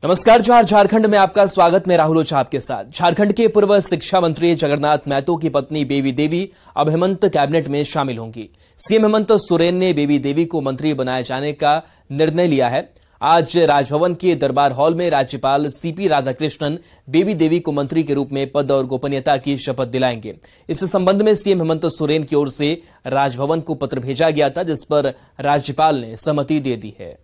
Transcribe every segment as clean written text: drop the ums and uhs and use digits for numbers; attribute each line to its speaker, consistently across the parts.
Speaker 1: नमस्कार। जोहार झारखंड में आपका स्वागत। मैं राहुल ओझा आपके साथ। झारखंड के पूर्व शिक्षा मंत्री जगन्नाथ महतो की पत्नी बेबी देवी अब हेमंत कैबिनेट में शामिल होंगी। सीएम हेमंत सोरेन ने बेबी देवी को मंत्री बनाए जाने का निर्णय लिया है। आज राजभवन के दरबार हॉल में राज्यपाल सीपी राधाकृष्णन बेबी देवी को मंत्री के रूप में पद और गोपनीयता की शपथ दिलाएंगे। इस संबंध में सीएम हेमंत सोरेन की ओर से राजभवन को पत्र भेजा गया था, जिस पर राज्यपाल ने सहमति दे दी है।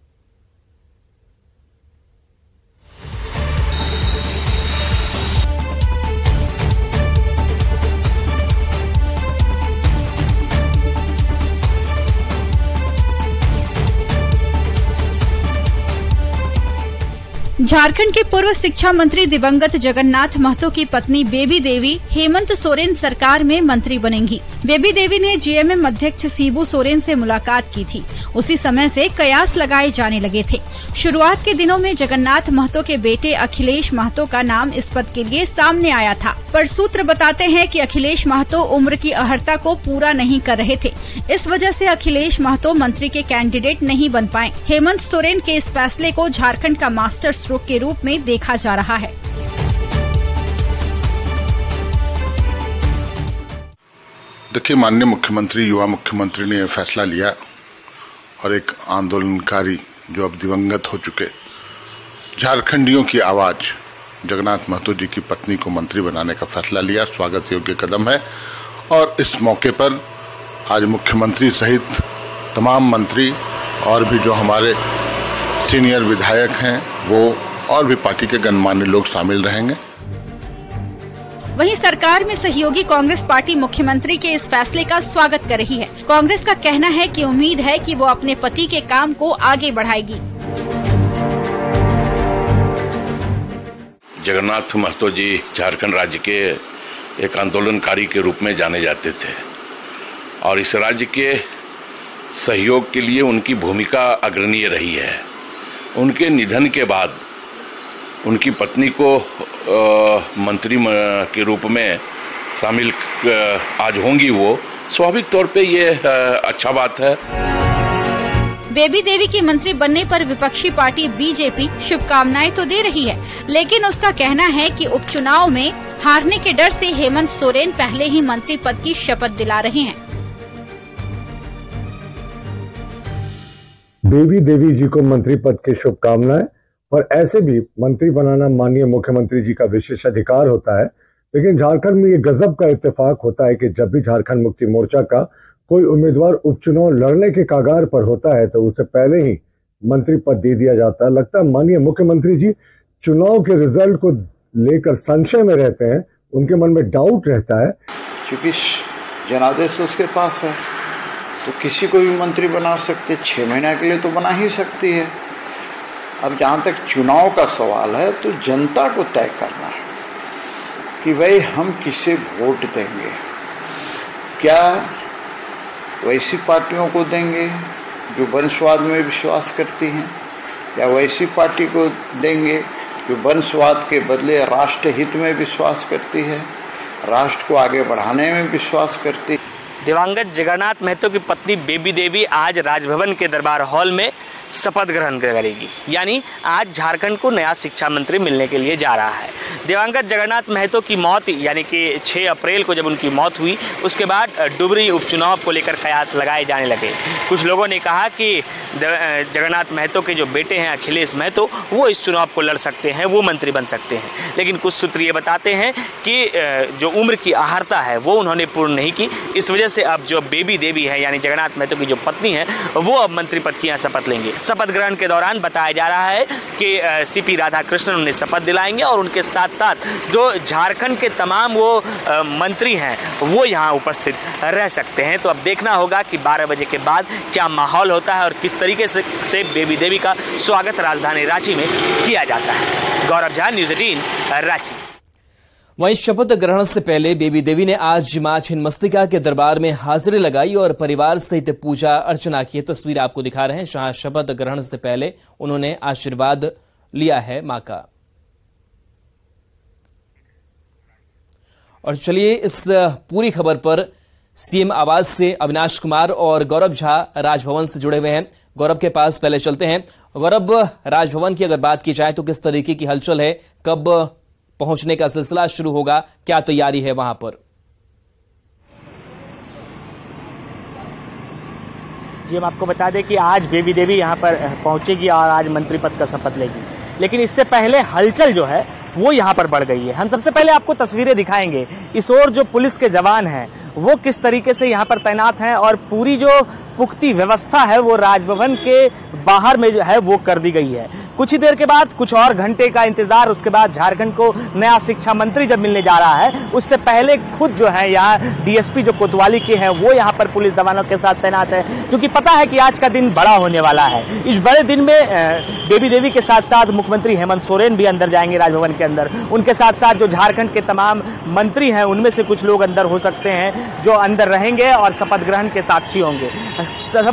Speaker 2: झारखंड के पूर्व शिक्षा मंत्री दिवंगत जगन्नाथ महतो की पत्नी बेबी देवी हेमंत सोरेन सरकार में मंत्री बनेंगी। बेबी देवी ने जीएमएम अध्यक्ष शिबू सोरेन से मुलाकात की थी। उसी समय से कयास लगाए जाने लगे थे। शुरुआत के दिनों में जगन्नाथ महतो के बेटे अखिलेश महतो का नाम इस पद के लिए सामने आया था, पर सूत्र बताते हैं कि अखिलेश महतो उम्र की अहर्ता को पूरा नहीं कर रहे थे। इस वजह से अखिलेश महतो मंत्री के कैंडिडेट नहीं बन पाए। हेमंत सोरेन के इस फैसले को झारखंड का मास्टर स्ट्रोक के रूप में देखा जा रहा है।
Speaker 3: देखिए, माननीय मुख्यमंत्री, युवा मुख्यमंत्री ने यह फैसला लिया और एक आंदोलनकारी जो अब दिवंगत हो चुके झारखंडियों की आवाज जगन्नाथ महतो जी की पत्नी को मंत्री बनाने का फैसला लिया। स्वागत योग्य कदम है। और इस मौके पर आज मुख्यमंत्री सहित तमाम मंत्री और भी जो हमारे सीनियर विधायक हैं वो और भी पार्टी के गणमान्य लोग शामिल रहेंगे।
Speaker 2: वहीं सरकार में सहयोगी कांग्रेस पार्टी मुख्यमंत्री के इस फैसले का स्वागत कर रही है। कांग्रेस का कहना है कि उम्मीद है कि वो अपने पति के काम को आगे बढ़ाएगी।
Speaker 4: जगन्नाथ महतो जी झारखंड राज्य के एक आंदोलनकारी के रूप में जाने जाते थे और इस राज्य के सहयोग के लिए उनकी भूमिका अग्रणीय रही है। उनके निधन के बाद उनकी पत्नी को मंत्री के रूप में शामिल आज होंगी। वो स्वाभाविक तौर पे ये अच्छा बात है।
Speaker 2: बेबी देवी की मंत्री बनने पर विपक्षी पार्टी बीजेपी शुभकामनाएं तो दे रही है, लेकिन उसका कहना है कि उपचुनाव में हारने के डर से हेमंत सोरेन पहले ही मंत्री पद की शपथ दिला रहे हैं।
Speaker 5: बेबी देवी जी को मंत्री पद की शुभकामनाएं। और ऐसे भी मंत्री बनाना माननीय मुख्यमंत्री जी का विशेष अधिकार होता है, लेकिन झारखंड में ये गजब का इत्तेफाक होता है कि जब भी झारखंड मुक्ति मोर्चा का कोई उम्मीदवार उपचुनाव लड़ने के कगार पर होता है तो उसे पहले ही मंत्री पद दे दिया जाता है। लगता है माननीय मुख्यमंत्री जी चुनाव के रिजल्ट को लेकर संशय में रहते हैं, उनके मन में डाउट रहता है।
Speaker 6: क्योंकि जनादेश उसके पास है तो किसी को भी मंत्री बना सकते, 6 महीने के लिए तो बना ही सकती है। अब जहाँ तक चुनाव का सवाल है तो जनता को तय करना है कि भाई हम किसे वोट देंगे। क्या वैसी पार्टियों को देंगे जो वंशवाद में विश्वास करती हैं, या वैसी पार्टी को देंगे जो वंशवाद के बदले राष्ट्र हित में विश्वास करती है, राष्ट्र को आगे बढ़ाने में विश्वास करती है।
Speaker 7: दिवंगत जगन्नाथ महतो की पत्नी बेबी देवी आज राजभवन के दरबार हॉल में शपथ ग्रहण करेगी। यानी आज झारखंड को नया शिक्षा मंत्री मिलने के लिए जा रहा है। दिवंगत जगन्नाथ महतो की मौत यानी कि 6 अप्रैल को जब उनकी मौत हुई, उसके बाद डुबरी उपचुनाव को लेकर कयास लगाए जाने लगे। कुछ लोगों ने कहा कि जगन्नाथ महतो के जो बेटे हैं अखिलेश महतो, वो इस चुनाव को लड़ सकते हैं, वो मंत्री बन सकते हैं। लेकिन कुछ सूत्र ये बताते हैं कि जो उम्र की अहर्ता है वो उन्होंने पूर्ण नहीं की। इस वजह से अब जो बेबी देवी है यानी जगन्नाथ महतो की जो पत्नी है वो अब मंत्री पद की शपथ लेंगे। शपथ ग्रहण के दौरान बताया जा रहा है कि सीपी राधाकृष्णन उन्हें शपथ दिलाएंगे और उनके साथ साथ जो झारखंड के तमाम वो मंत्री हैं वो यहाँ उपस्थित रह सकते हैं। तो अब देखना होगा कि 12 बजे के बाद क्या माहौल होता है और किस तरीके से बेबी देवी का स्वागत राजधानी रांची में किया जाता है। गौरव झा, न्यूज़ 18 रांची।
Speaker 1: वहीं शपथ ग्रहण से पहले बेबी देवी ने आज मां छिन्नमस्तिका के दरबार में हाजिरी लगाई और परिवार सहित पूजा अर्चना की। तस्वीर आपको दिखा रहे हैं, जहां शपथ ग्रहण से पहले उन्होंने आशीर्वाद लिया है मां का। और चलिए इस पूरी खबर पर सीएम आवास से अविनाश कुमार और गौरव झा राजभवन से जुड़े हुए हैं। गौरव के पास पहले चलते हैं। गौरव, राजभवन की अगर बात की जाए तो किस तरीके की हलचल है, कब पहुंचने का सिलसिला शुरू होगा, क्या तैयारी है वहां पर?
Speaker 7: जी, हम आपको बता दें कि आज बेबी देवी यहां पर पहुंचेगी और आज मंत्री पद का शपथ लेगी, लेकिन इससे पहले हलचल जो है वो यहां पर बढ़ गई है। हम सबसे पहले आपको तस्वीरें दिखाएंगे। इस ओर जो पुलिस के जवान हैं वो किस तरीके से यहां पर तैनात हैं और पूरी जो पुख्ती व्यवस्था है वो राजभवन के बाहर में जो है वो कर दी गई है। कुछ ही देर के बाद, कुछ और घंटे का इंतजार, उसके बाद झारखंड को नया शिक्षा मंत्री जब मिलने जा रहा है, उससे पहले खुद जो है यहाँ डीएसपी जो कोतवाली के हैं वो यहाँ पर पुलिस जवानों के साथ तैनात है, क्योंकि पता है कि आज का दिन बड़ा होने वाला है। इस बड़े दिन में बेबी देवी के साथ साथ मुख्यमंत्री हेमंत सोरेन भी अंदर जाएंगे राजभवन के अंदर। उनके साथ साथ जो झारखंड के तमाम मंत्री हैं उनमें से कुछ लोग अंदर हो सकते हैं जो अंदर रहेंगे और शपथ ग्रहण के साक्षी होंगे।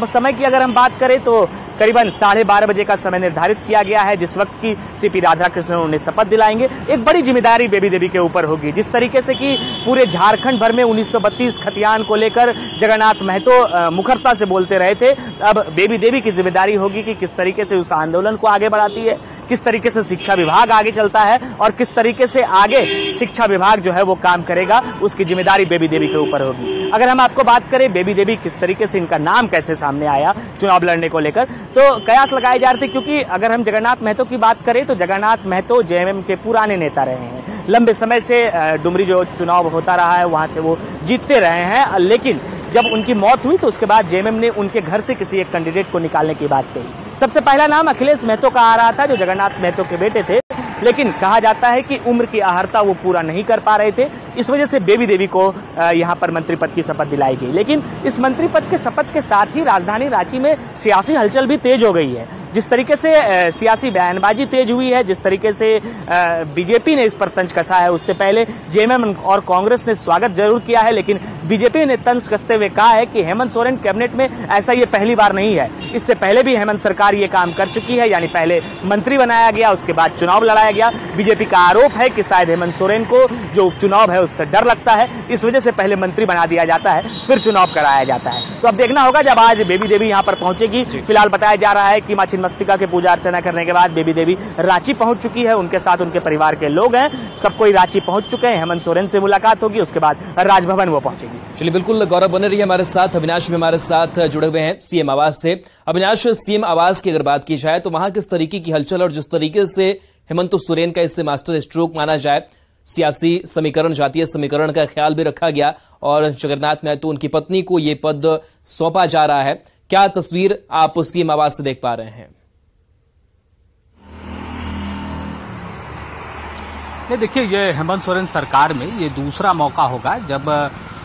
Speaker 7: समय की अगर हम बात करें तो करीबन 12:30 बजे का समय निर्धारित किया गया है, जिस वक्त की सीपी राधाकृष्णन उन्हें शपथ दिलाएंगे। एक बड़ी जिम्मेदारी बेबी देवी के ऊपर होगी। जिस तरीके से कि पूरे झारखंड भर में 1932 खतियान को लेकर जगन्नाथ महतो मुखरता से बोलते रहे थे, अब बेबी देवी की जिम्मेदारी होगी कि किस तरीके से उस आंदोलन को आगे बढ़ाती है, किस तरीके से शिक्षा विभाग आगे चलता है और किस तरीके से आगे शिक्षा विभाग जो है वो काम करेगा, उसकी जिम्मेदारी बेबी देवी के ऊपर होगी। अगर हम आपको बात करें बेबी देवी किस तरीके से, इनका नाम कैसे सामने आया चुनाव लड़ने को लेकर, तो कयास लगाए जा रहे थे। क्योंकि अगर हम जगन्नाथ महतो की बात करें तो जगन्नाथ महतो जेएमएम के पुराने नेता रहे हैं। लंबे समय से डुमरी जो चुनाव होता रहा है वहां से वो जीतते रहे हैं, लेकिन जब उनकी मौत हुई तो उसके बाद जेएमएम ने उनके घर से किसी एक कैंडिडेट को निकालने की बात कही। सबसे पहला नाम अखिलेश महतो का आ रहा था जो जगन्नाथ महतो के बेटे थे, लेकिन कहा जाता है कि उम्र की आहर्ता वो पूरा नहीं कर पा रहे थे, इस वजह से बेबी देवी को यहाँ पर मंत्री पद की शपथ दिलाई गई। लेकिन इस मंत्री पद के शपथ के साथ ही राजधानी रांची में सियासी हलचल भी तेज हो गई है। जिस तरीके से सियासी बयानबाजी तेज हुई है, जिस तरीके से बीजेपी ने इस पर तंज कसा है, उससे पहले जेएमएम और कांग्रेस ने स्वागत जरूर किया है, लेकिन बीजेपी ने तंज कसते हुए कहा है कि हेमंत सोरेन कैबिनेट में ऐसा ये पहली बार नहीं है। इससे पहले भी हेमंत सरकार ये काम कर चुकी है, यानी पहले मंत्री बनाया गया, उसके बाद चुनाव लड़ाया गया। बीजेपी का आरोप है कि शायद हेमंत सोरेन को जो उपचुनाव है उससे डर लगता है, इस वजह से पहले मंत्री बना दिया जाता है फिर चुनाव कराया जाता है। तो अब देखना होगा जब आज बेबी देवी यहाँ पर पहुंचेगी। फिलहाल बताया जा रहा है कि मां छिन्नमस्तिका के पूजा अर्चना करने के बाद बेबी देवी रांची पहुंच चुकी है, उनके साथ उनके परिवार के लोग हैं, सब कोई रांची पहुंच चुके हैं। हेमंत सोरेन से मुलाकात होगी, उसके बाद राजभवन वो पहुंचेगी।
Speaker 1: चलिए, बिल्कुल गौरव बने रहिए हमारे साथ। अविनाश भी हमारे साथ जुड़े हुए हैं सीएम आवास से। अविनाश, सीएम आवास की अगर बात की जाए तो वहां किस तरीके की हलचल और जिस तरीके से हेमंत सोरेन का इससे मास्टर स्ट्रोक माना जाए, सियासी समीकरण, जातीय समीकरण का ख्याल भी रखा गया और जगन्नाथ महतो उनकी पत्नी को ये पद सौंपा जा रहा है, क्या तस्वीर आप सीएम आवास से देख पा रहे हैं?
Speaker 8: देखिए, ये हेमंत सोरेन सरकार में ये दूसरा मौका होगा जब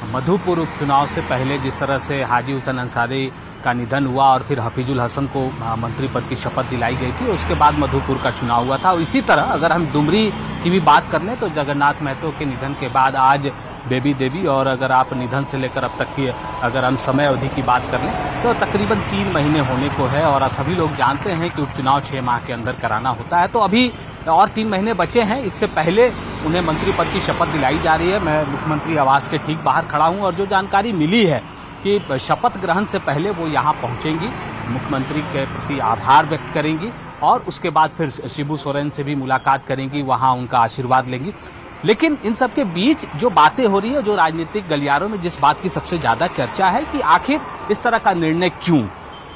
Speaker 8: मधुपुर उपचुनाव से पहले जिस तरह से हाजी हुसैन अंसारी का निधन हुआ और फिर हफीजुल हसन को मंत्री पद की शपथ दिलाई गई थी, उसके बाद मधुपुर का चुनाव हुआ था। और इसी तरह अगर हम डुमरी की भी बात कर लें तो जगन्नाथ महतो के निधन के बाद आज बेबी देवी, और अगर आप निधन से लेकर अब तक की अगर हम समय अवधि की बात कर लें तो तकरीबन 3 महीने होने को है और सभी लोग जानते हैं कि उपचुनाव 6 माह के अंदर कराना होता है। तो अभी और 3 महीने बचे हैं, इससे पहले उन्हें मंत्री पद की शपथ दिलाई जा रही है। मैं मुख्यमंत्री आवास के ठीक बाहर खड़ा हूं और जो जानकारी मिली है कि शपथ ग्रहण से पहले वो यहाँ पहुंचेंगी, मुख्यमंत्री के प्रति आभार व्यक्त करेंगी और उसके बाद फिर शिबू सोरेन से भी मुलाकात करेंगी, वहाँ उनका आशीर्वाद लेंगी। लेकिन इन सब के बीच जो बातें हो रही है, जो राजनीतिक गलियारों में जिस बात की सबसे ज्यादा चर्चा है कि आखिर इस तरह का निर्णय क्यों।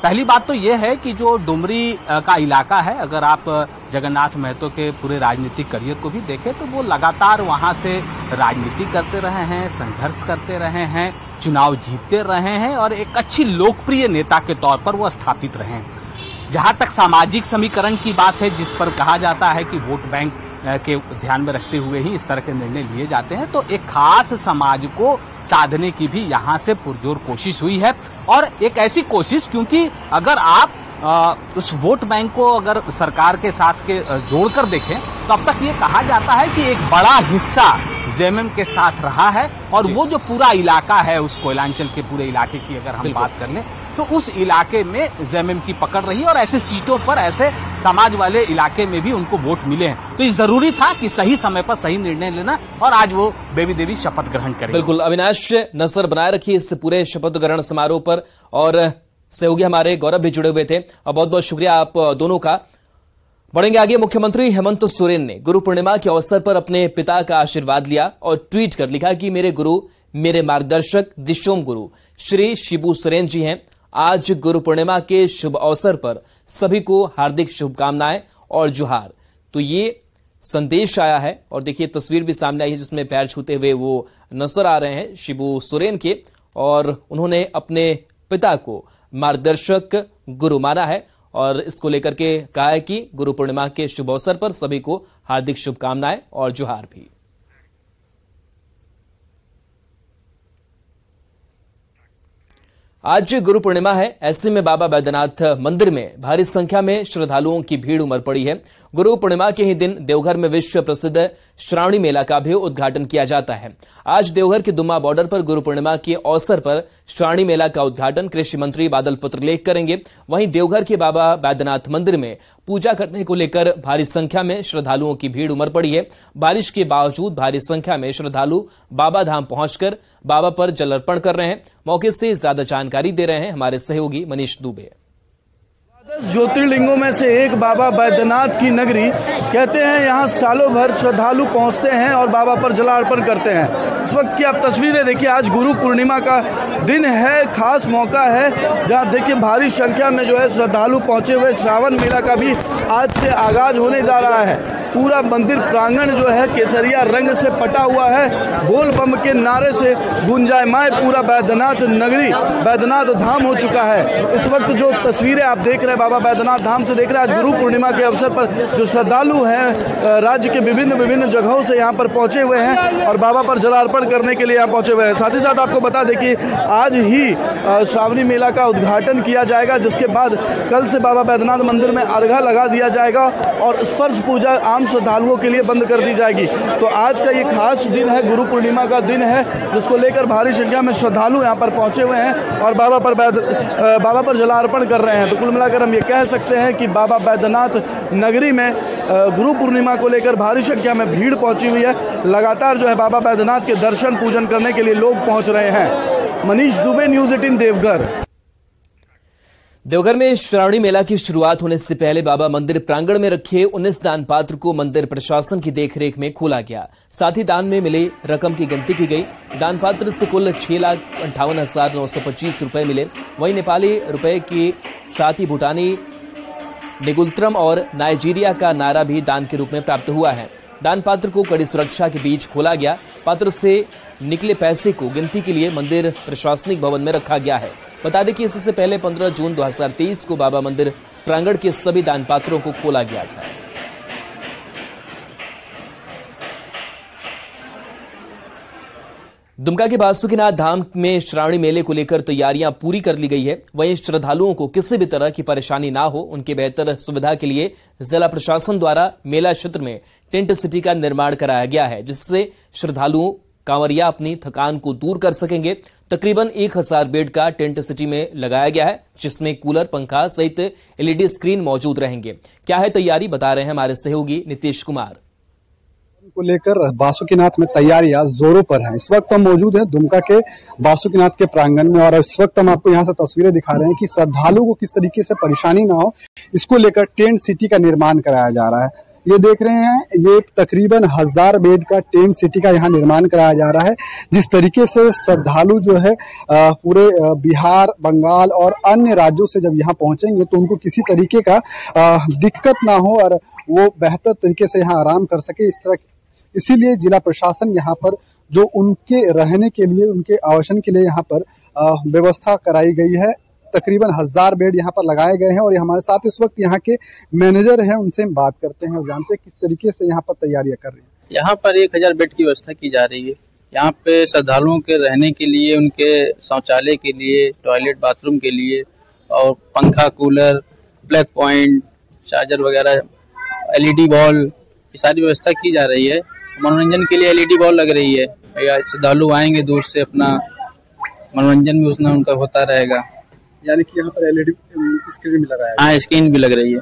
Speaker 8: पहली बात तो यह है कि जो डुमरी का इलाका है, अगर आप जगन्नाथ महतो के पूरे राजनीतिक करियर को भी देखें तो वो लगातार वहां से राजनीति करते रहे हैं, संघर्ष करते रहे हैं, चुनाव जीतते रहे हैं और एक अच्छी लोकप्रिय नेता के तौर पर वो स्थापित रहे हैं। जहां तक सामाजिक समीकरण की बात है, जिस पर कहा जाता है कि वोट बैंक के ध्यान में रखते हुए ही इस तरह के निर्णय लिए जाते हैं, तो एक खास समाज को साधने की भी यहाँ से पुरजोर कोशिश हुई है। और एक ऐसी कोशिश, क्योंकि अगर आप उस वोट बैंक को अगर सरकार के साथ के जोड़कर देखें तो अब तक ये कहा जाता है कि एक बड़ा हिस्सा जेएमएम के साथ रहा है और वो जो पूरा इलाका है, उस कोयलांचल के पूरे इलाके की अगर हम बात कर लें तो उस इलाके में जेएमएम की पकड़ रही है और ऐसे सीटों पर, ऐसे समाज वाले इलाके में भी उनको वोट मिले हैं। तो ये जरूरी था कि सही समय पर सही निर्णय लेना, और आज वो बेबी देवी शपथ ग्रहण करेंगे।
Speaker 1: बिल्कुल, अविनाश नजर बनाए रखिए इस पूरे शपथ ग्रहण समारोह पर, और सहयोगी हमारे गौरव भी जुड़े हुए थे। बहुत बहुत शुक्रिया आप दोनों का। बढ़ेंगे आगे। मुख्यमंत्री हेमंत सोरेन ने गुरु पूर्णिमा के अवसर पर अपने पिता का आशीर्वाद लिया और ट्वीट कर लिखा कि मेरे गुरु, मेरे मार्गदर्शक, दिशोम गुरु श्री शिबू सोरेन जी हैं। आज गुरु पूर्णिमा के शुभ अवसर पर सभी को हार्दिक शुभकामनाएं और जुहार। तो ये संदेश आया है, और देखिए तस्वीर भी सामने आई है जिसमें पैर छूते हुए वो नजर आ रहे हैं शिबू सोरेन के, और उन्होंने अपने पिता को मार्गदर्शक गुरु माना है और इसको लेकर के कहा है कि गुरु पूर्णिमा के शुभ अवसर पर सभी को हार्दिक शुभकामनाएं और जुहार भी। आज गुरु पूर्णिमा है, ऐसे में बाबा बैद्यनाथ मंदिर में भारी संख्या में श्रद्धालुओं की भीड़ उमड़ पड़ी है। गुरु पूर्णिमा के ही दिन देवघर में विश्व प्रसिद्ध श्रावणी मेला का भी उद्घाटन किया जाता है। आज देवघर के दुम्मा बॉर्डर पर गुरु पूर्णिमा के अवसर पर श्रावणी मेला का उद्घाटन कृषि मंत्री बादल पत्रलेख करेंगे। वहीं देवघर के बाबा बैद्यनाथ मंदिर में पूजा करने को लेकर भारी संख्या में श्रद्धालुओं की भीड़ उमड़ पड़ी है। बारिश के बावजूद भारी संख्या में श्रद्धालु बाबा धाम पहुंचकर बाबा पर जल अर्पण कर रहे हैं। मौके से ज्यादा जानकारी दे रहे हैं हमारे सहयोगी मनीष दुबे।
Speaker 9: ज्योतिर्लिंगों में से एक बाबा बैद्यनाथ की नगरी, कहते हैं यहाँ सालों भर श्रद्धालु पहुँचते हैं और बाबा पर जलार्पण करते हैं। इस वक्त की आप तस्वीरें देखिए, आज गुरु पूर्णिमा का दिन है, खास मौका है जहाँ देखिए भारी संख्या में जो है श्रद्धालु पहुँचे हुए। श्रावण मेला का भी आज से आगाज होने जा रहा है। पूरा मंदिर प्रांगण जो है केसरिया रंग से पटा हुआ है। बोल बम के नारे से गुंजायमाय पूरा बैद्यनाथ नगरी, बैद्यनाथ धाम हो चुका है। इस वक्त जो तस्वीरें आप देख रहे हैं बाबा बैद्यनाथ धाम से देख रहे हैं, आज गुरु पूर्णिमा के अवसर पर जो श्रद्धालु हैं राज्य के विभिन्न जगहों से यहाँ पर पहुँचे हुए हैं और बाबा पर जलार्पण करने के लिए यहाँ पहुँचे हुए हैं। साथ ही साथ आपको बता दें कि आज ही श्रावणी मेला का उद्घाटन किया जाएगा, जिसके बाद कल से बाबा बैद्यनाथ मंदिर में अर्घा लगा दिया जाएगा और स्पर्श पूजा आम श्रद्धालुओं के लिए बंद कर दी जाएगी। तो आज का ये खास दिन है, गुरु पूर्णिमा का दिन है, जिसको लेकर भारी संख्या में श्रद्धालु यहाँ पर पहुँचे हुए हैं और बाबा पर जलार्पण कर रहे हैं। तो कुल मिलाकर हम ये कह सकते हैं कि बाबा बैद्यनाथ नगरी में गुरु पूर्णिमा को लेकर भारी संख्या में भीड़ पहुंची हुई है। लगातार जो है बाबा बैद्यनाथ के दर्शन पूजन करने के लिए लोग पहुंच रहे हैं। मनीष दुबे, न्यूज़ 18 देवघर।
Speaker 1: देवघर में श्रावणी मेला की शुरुआत होने से पहले बाबा मंदिर प्रांगण में रखे 19 दान पात्र को मंदिर प्रशासन की देखरेख में खोला गया। साथ ही दान में मिली रकम की गिनती की गई। दान पात्र से कुल 6,58,925 रुपए मिले। वहीं नेपाली रुपए के साथ ही भूटानी निगुल्त्रम और नाइजीरिया का नारा भी दान के रूप में प्राप्त हुआ है। दान पात्र को कड़ी सुरक्षा के बीच खोला गया। पात्र से निकले पैसे को गिनती के लिए मंदिर प्रशासनिक भवन में रखा गया है। बता दें कि इससे पहले 15 जून 2023 को बाबा मंदिर प्रांगण के सभी दान पात्रों को खोला गया था। दुमका के बासुकीनाथ धाम में श्रावणी मेले को लेकर तैयारियां पूरी कर ली गई है। वहीं श्रद्धालुओं को किसी भी तरह की परेशानी ना हो, उनके बेहतर सुविधा के लिए जिला प्रशासन द्वारा मेला क्षेत्र में टेंट सिटी का निर्माण कराया गया है, जिससे श्रद्धालुओं कांवरिया अपनी थकान को दूर कर सकेंगे। तकरीबन 1000 बेड का टेंट सिटी में लगाया गया है, जिसमें कूलर, पंखा सहित एलईडी स्क्रीन मौजूद रहेंगे। क्या है तैयारी, बता रहे हैं हमारे सहयोगी नीतीश कुमार।
Speaker 10: को लेकर बासुकीनाथ में तैयारियां जोरों पर हैं। इस वक्त हम मौजूद हैं दुमका के बासुकीनाथ के प्रांगण में और इस वक्त हम आपको यहां से तस्वीरें दिखा रहे हैं कि श्रद्धालुओं को किस तरीके से परेशानी ना हो, इसको लेकर टेंट सिटी का निर्माण कराया जा रहा है। ये देख रहे हैं, ये तकरीबन 1000 बेड का टेंट सिटी का यहाँ निर्माण कराया जा रहा है। जिस तरीके से श्रद्धालु जो है पूरे बिहार, बंगाल और अन्य राज्यों से जब यहाँ पहुंचेंगे तो उनको किसी तरीके का दिक्कत ना हो और वो बेहतर तरीके से यहाँ आराम कर सके। इसीलिए जिला प्रशासन यहाँ पर जो उनके रहने के लिए, उनके आवासन के लिए यहाँ पर व्यवस्था कराई गई है। तकरीबन 1000 बेड यहाँ पर लगाए गए हैं और हमारे साथ इस वक्त यहाँ के मैनेजर हैं, उनसे हम बात करते हैं और जानते हैं किस तरीके से यहाँ पर तैयारियां कर रहे हैं।
Speaker 11: यहाँ पर 1000 बेड की व्यवस्था की जा रही है। यहाँ पे श्रद्धालुओं के रहने के लिए, उनके शौचालय के लिए, टॉयलेट बाथरूम के लिए और पंखा, कूलर, प्लग पॉइंट, चार्जर वगैरह, एलईडी बॉल, ये सारी व्यवस्था की जा रही है। मनोरंजन के लिए एलईडी बॉल लग रही है, श्रद्धालु आएंगे दूर से, अपना मनोरंजन भी उतना उनका होता रहेगा।
Speaker 10: यानी कि यहाँ पर LED स्क्रीन भी लगाया है।
Speaker 11: हाँ, स्क्रीन भी लग रही है।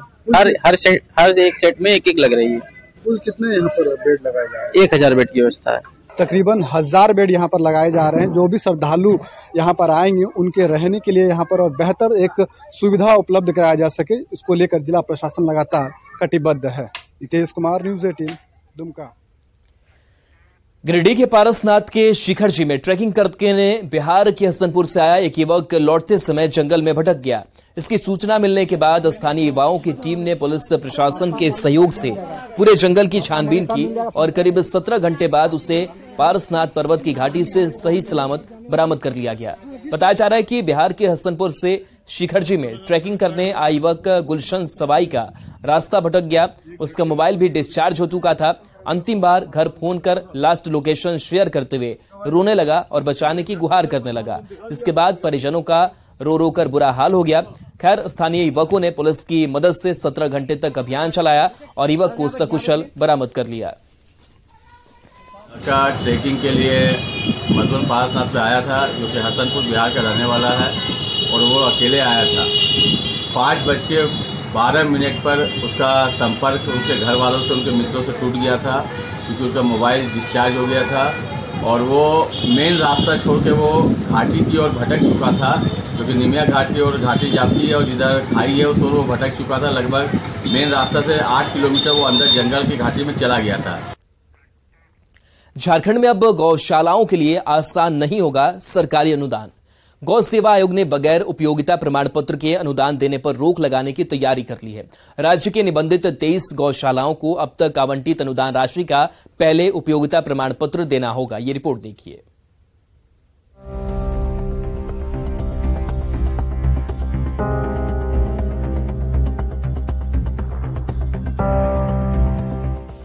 Speaker 11: हर एक सेट में एक लग रही है।
Speaker 10: कुल कितने यहाँ पर बेड लगाए जा रहे हैं?
Speaker 11: 1000 बेड की व्यवस्था है।
Speaker 10: तकरीबन 1000 बेड यहाँ पर लगाए जा रहे हैं। जो भी श्रद्धालु यहाँ पर आएंगे उनके रहने के लिए यहाँ पर और बेहतर एक सुविधा उपलब्ध कराया जा सके, इसको लेकर जिला प्रशासन लगातार कटिबद्ध है। नितेश कुमार, न्यूज़ 18, दुमका।
Speaker 1: गिरिडीह के पारसनाथ के शिखर जी में ट्रैकिंग करके बिहार के हसनपुर से आया एक युवक लौटते समय जंगल में भटक गया। इसकी सूचना मिलने के बाद स्थानीय युवाओं की टीम ने पुलिस प्रशासन के सहयोग से पूरे जंगल की छानबीन की और करीब 17 घंटे बाद उसे पारसनाथ पर्वत की घाटी से सही सलामत बरामद कर लिया गया। बताया जा रहा है कि बिहार के हसनपुर से शिखर जी में ट्रैकिंग करने आए युवक गुलशन सवाई का रास्ता भटक गया। उसका मोबाइल भी डिस्चार्ज हो चुका था। अंतिम बार घर फोन कर लास्ट लोकेशन शेयर करते हुए रोने लगा और बचाने की गुहार करने लगा, जिसके बाद परिजनों का रो रो कर बुरा हाल हो गया। खैर, स्थानीय युवकों ने पुलिस की मदद से 17 घंटे तक अभियान चलाया और युवक को सकुशल बरामद कर लिया।
Speaker 12: ट्रैकिंग के लिए मधुबन पारसनाथ पे आया था, जो कि हसनपुर बिहार का रहने वाला है और वो अकेले आया था। 5:12 पर उसका संपर्क उनके घर वालों से, उनके मित्रों से टूट गया था, क्योंकि उसका मोबाइल डिस्चार्ज हो गया था और वो मेन रास्ता छोड़ के वो घाटी की ओर भटक चुका था, जो कि निमिया घाट की ओर घाटी जाती है और जिधर खाई है उस ओर वो भटक चुका था। लगभग मेन रास्ता से 8 किलोमीटर वो अंदर जंगल की घाटी में चला गया था।
Speaker 1: झारखंड में अब गौशालाओं के लिए आसान नहीं होगा सरकारी अनुदान। गौ सेवा आयोग ने बगैर उपयोगिता प्रमाण पत्र के अनुदान देने पर रोक लगाने की तैयारी कर ली है। राज्य के निबंधित 23 गौशालाओं को अब तक आवंटित अनुदान राशि का पहले उपयोगिता प्रमाण पत्र देना होगा। ये रिपोर्ट देखिए।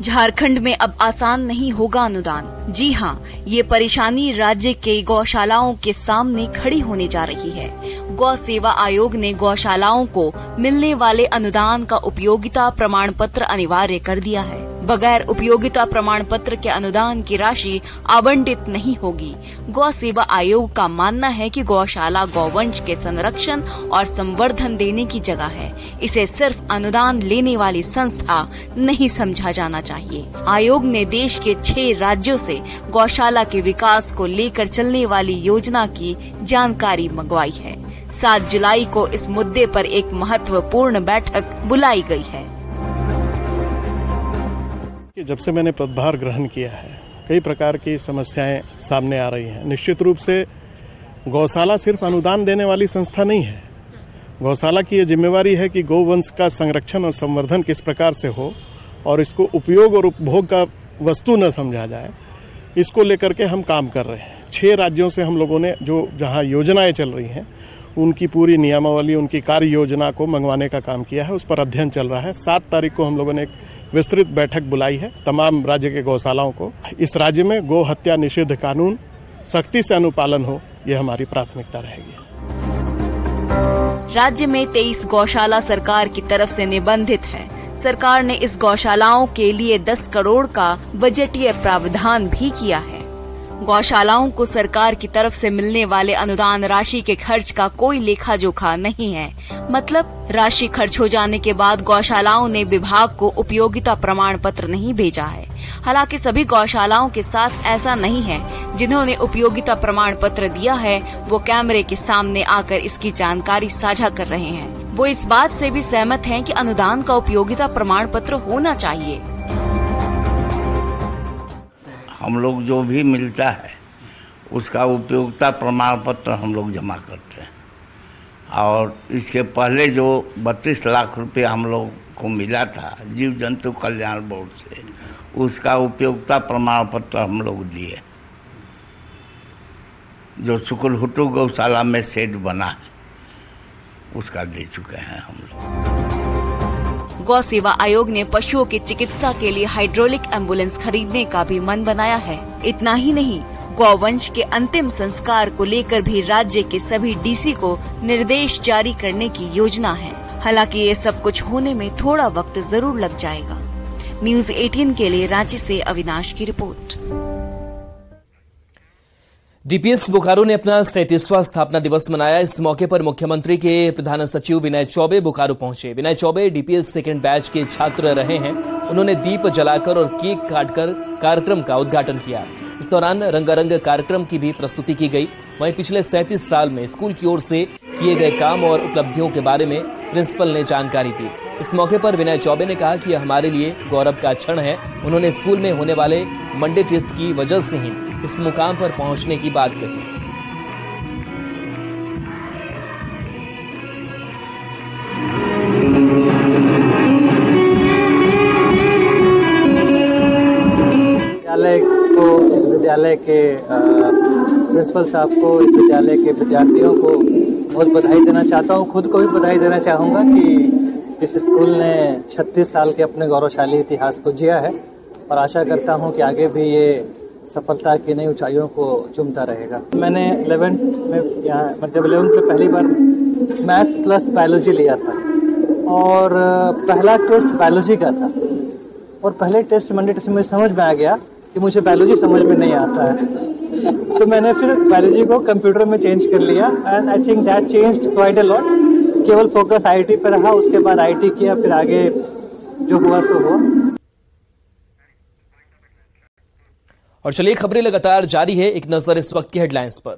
Speaker 13: झारखंड में अब आसान नहीं होगा अनुदान। जी हां, ये परेशानी राज्य के गौशालाओं के सामने खड़ी होने जा रही है। गौ सेवा आयोग ने गौशालाओं को मिलने वाले अनुदान का उपयोगिता प्रमाण पत्र अनिवार्य कर दिया है। बगैर उपयोगिता प्रमाण पत्र के अनुदान की राशि आवंटित नहीं होगी। गौ सेवा आयोग का मानना है कि गौशाला गौवंश के संरक्षण और संवर्धन देने की जगह है। इसे सिर्फ अनुदान लेने वाली संस्था नहीं समझा जाना चाहिए। आयोग ने देश के 6 राज्यों से गौशाला के विकास को लेकर चलने वाली योजना की जानकारी मंगवाई है। 7 जुलाई को इस मुद्दे पर एक महत्वपूर्ण बैठक बुलाई गई है।
Speaker 14: जब से मैंने पदभार ग्रहण किया है, कई प्रकार की समस्याएं सामने आ रही हैं। निश्चित रूप से गौशाला सिर्फ अनुदान देने वाली संस्था नहीं है। गौशाला की ये जिम्मेवारी है कि गौवंश का संरक्षण और संवर्धन किस प्रकार से हो और इसको उपयोग और उपभोग का वस्तु न समझा जाए, इसको लेकर के हम काम कर रहे हैं। 6 राज्यों से हम लोगों ने जो जहां योजनाएं चल रही हैं उनकी पूरी नियमावली, उनकी कार्य योजना को मंगवाने का काम किया है। उस पर अध्ययन चल रहा है। 7 तारीख को हम लोगों ने एक विस्तृत बैठक बुलाई है तमाम राज्य के गौशालाओं को। इस राज्य में गौ हत्या निषेध कानून सख्ती से अनुपालन हो, ये हमारी प्राथमिकता रहेगी।
Speaker 13: राज्य में 23 गौशाला सरकार की तरफ से निबंधित है। सरकार ने इस गौशालाओं के लिए 10 करोड़ का बजटीय प्रावधान भी किया है। गौशालाओं को सरकार की तरफ से मिलने वाले अनुदान राशि के खर्च का कोई लेखा जोखा नहीं है। मतलब राशि खर्च हो जाने के बाद गौशालाओं ने विभाग को उपयोगिता प्रमाण पत्र नहीं भेजा है। हालांकि सभी गौशालाओं के साथ ऐसा नहीं है। जिन्होंने उपयोगिता प्रमाण पत्र दिया है वो कैमरे के सामने आकर इसकी जानकारी साझा कर रहे हैं। वो इस बात से भी सहमत हैं कि अनुदान का उपयोगिता प्रमाण पत्र होना चाहिए।
Speaker 15: हम लोग जो भी मिलता है उसका उपयोगिता प्रमाण पत्र हम लोग जमा करते हैं और इसके पहले जो 32 लाख रुपए हम लोग को मिला था जीव जंतु कल्याण बोर्ड से, उसका उपयोगिता प्रमाण पत्र हम लोग दिए। जो सुकुलहुटू गौशाला में शेड बना है उसका दे चुके हैं हम लोग।
Speaker 13: गौ सेवा आयोग ने पशुओं की चिकित्सा के लिए हाइड्रोलिक एम्बुलेंस खरीदने का भी मन बनाया है। इतना ही नहीं, गौवंश के अंतिम संस्कार को लेकर भी राज्य के सभी डीसी को निर्देश जारी करने की योजना है। हालांकि ये सब कुछ होने में थोड़ा वक्त जरूर लग जाएगा। न्यूज़ 18 के लिए रांची से अविनाश की रिपोर्ट।
Speaker 1: डीपीएस बोकारो ने अपना 37वां स्थापना दिवस मनाया। इस मौके पर मुख्यमंत्री के प्रधान सचिव विनय चौबे बोकारो पहुंचे। विनय चौबे डीपीएस सेकंड बैच के छात्र रहे हैं। उन्होंने दीप जलाकर और केक काटकर कार्यक्रम का उद्घाटन किया। इस दौरान रंगारंग कार्यक्रम की भी प्रस्तुति की गई। वहीं पिछले 37 साल में स्कूल की ओर से किए गए काम और उपलब्धियों के बारे में प्रिंसिपल ने जानकारी दी। इस मौके पर विनय चौबे ने कहा कि यह हमारे लिए गौरव का क्षण है। उन्होंने स्कूल में होने वाले मंडे टेस्ट की वजह से ही इस मुकाम पर पहुंचने की बात कही।
Speaker 16: इस विद्यालय के प्रिंसिपल साहब को, इस विद्यालय के विद्यार्थियों को बहुत बधाई देना चाहता हूँ। खुद को भी बधाई देना चाहूँगा कि इस स्कूल ने 36 साल के अपने गौरवशाली इतिहास को जिया है और आशा करता हूँ कि आगे भी ये सफलता की नई ऊंचाइयों को चूमता रहेगा। मैंने 11th में यहाँ मतलब 11th में पहली बार मैथ्स प्लस बायोलॉजी लिया था और पहला टेस्ट बायोलॉजी का था और पहले टेस्ट मंडे टेस्ट में समझ में आ गया कि मुझे बायोलॉजी समझ में नहीं आता है तो मैंने फिर बायोलॉजी को कंप्यूटर में चेंज कर लिया and I think that changed quite a lot. केवल फोकस आईटी पे रहा, उसके बाद आईटी किया, फिर आगे जो हुआ सो हुआ।
Speaker 1: और चलिए खबरें लगातार जारी है। एक नजर इस वक्त की हेडलाइंस पर।